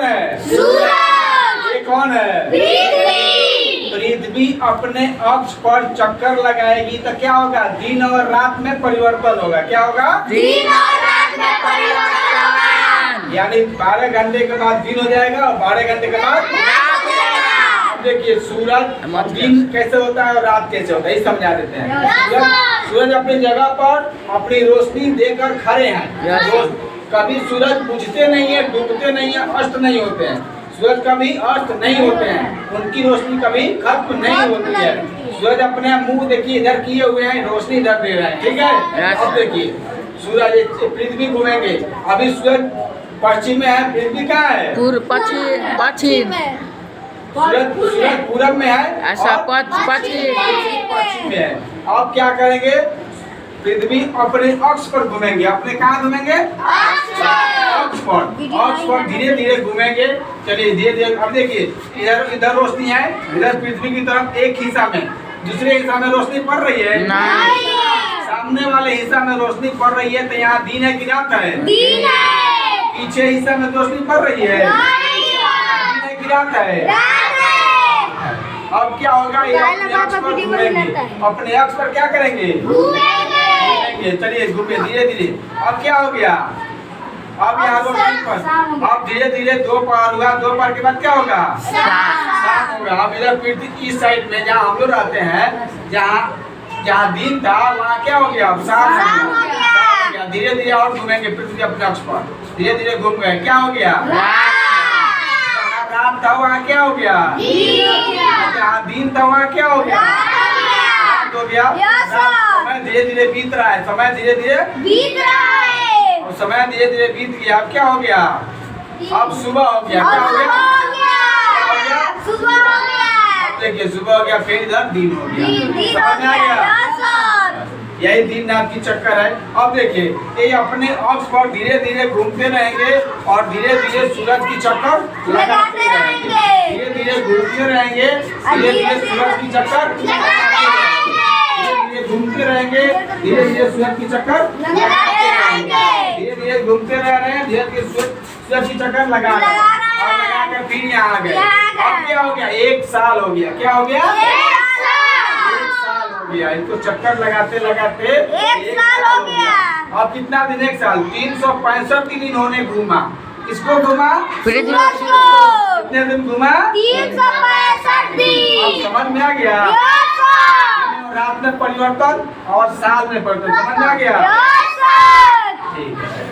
है? सूरज। ये कौन है? पृथ्वी। पृथ्वी अपने अक्ष पर चक्कर लगाएगी तो क्या होगा? दिन और रात में परिवर्तन होगा। क्या होगा? दिन और रात में परिवर्तन होगा। यानी 12 घंटे के बाद दिन हो जाएगा और 12 घंटे के बाद रात हो जाएगा। अब देखिए सूरज दिन कैसे होता है और रात कैसे होता है, ये समझा देते हैं। सूरज अपनी जगह पर अपनी रोशनी देकर खड़े हैं। कभी सूरज बुझते नहीं है, डूबते नहीं है, अस्त नहीं होते हैं। सूरज कभी अस्त नहीं होते हैं, उनकी रोशनी कभी खत्म नहीं होती है। सूरज अपने मुंह देखिए इधर किए हुए हैं, रोशनी इधर दे रहे हैं। ठीक है, अब देखिए सूरज पृथ्वी घूमेंगे। अभी सूरज पश्चिम में है, पृथ्वी कहाँ है? पश्चिम सूरज पूरब में है, ऐसा और पश्चिम में है। अब क्या करेंगे? पृथ्वी अपने अक्ष पर घूमेंगे। अपने कहाँ घूमेंगे? अक्ष पर धीरे धीरे घूमेंगे। चलिए धीरे धीरे। अब देखिए इधर रोशनी है, इधर पृथ्वी की तरफ एक हिस्सा में, दूसरे हिस्सा में रोशनी पड़ रही है। सामने वाले हिस्सा में रोशनी पड़ रही है तो यहाँ दिन है कि रात है? दिन है। पीछे हिस्सा में रोशनी पड़ रही है, दिन है कि रात है? अब क्या होगा? ये अपने अक्ष पर घूमेंगे। अपने अक्ष पर क्या करेंगे? घूमेंगे। चलिए घूमे धीरे धीरे। अब क्या हो गया? अब यहाँ रोशनी पर अब धीरे धीरे दोपहर हुआ। दोपहर के बाद क्या होगा? शाम होगा। अब इधर पृथ्वी इस साइड में जहाँ हम लोग रहते हैं, जहाँ दिन था वहाँ क्या हो गया? अब शाम हो गया। धीरे धीरे और घूमेंगे पृथ्वी अपने अक्ष पर। धीरे धीरे घूम गए। क्या हो गया? रात था वहाँ क्या हो गया? जहाँ दिन था वहाँ क्या हो गया? रात हो गया। समय धीरे धीरे बीत रहा है, समय धीरे धीरे बीत रहा है। और समय धीरे धीरे बीत गया। अब क्या हो गया? अब सुबह हो गया। क्या हो गया? सुबह हो गया। अब देखिए सुबह हो गया, फिर इधर दिन हो गया। दिन हो समझ में आ गया? गया। यही दिन रात की चक्कर है। अब देखिए ये अपने अक्ष पर धीरे धीरे घूमते रहेंगे और धीरे धीरे सूरज की चक्कर लगाते रहेंगे। धीरे धीरे घूमते रहेंगे, धीरे धीरे सूरज की चक्कर धीरे धीरे घूमते रहेंगे, धीरे धीरे सूरज की चक्कर लगाते रहेंगे। धीरे धीरे घूमते रह रहे हैं, धीरे धीरे सूरज की चक्कर लगा रहे हैं और लगा कर फिर यहाँ आ गए। अब क्या हो गया? 1 साल हो गया। क्या हो गया? 1 साल हो गया। इनको चक्कर लगाते लगाते 1 साल हो गया। अब कितना दिन? 1 साल 365 दिन इन्होंने घूमा। किसको घूमा? सूरज को। कितने दिन घूमा? 365 दिन। अब समझ में आ गया? रात में परिवर्तन और साल में परिवर्तन समझ में आ गया? ठीक है।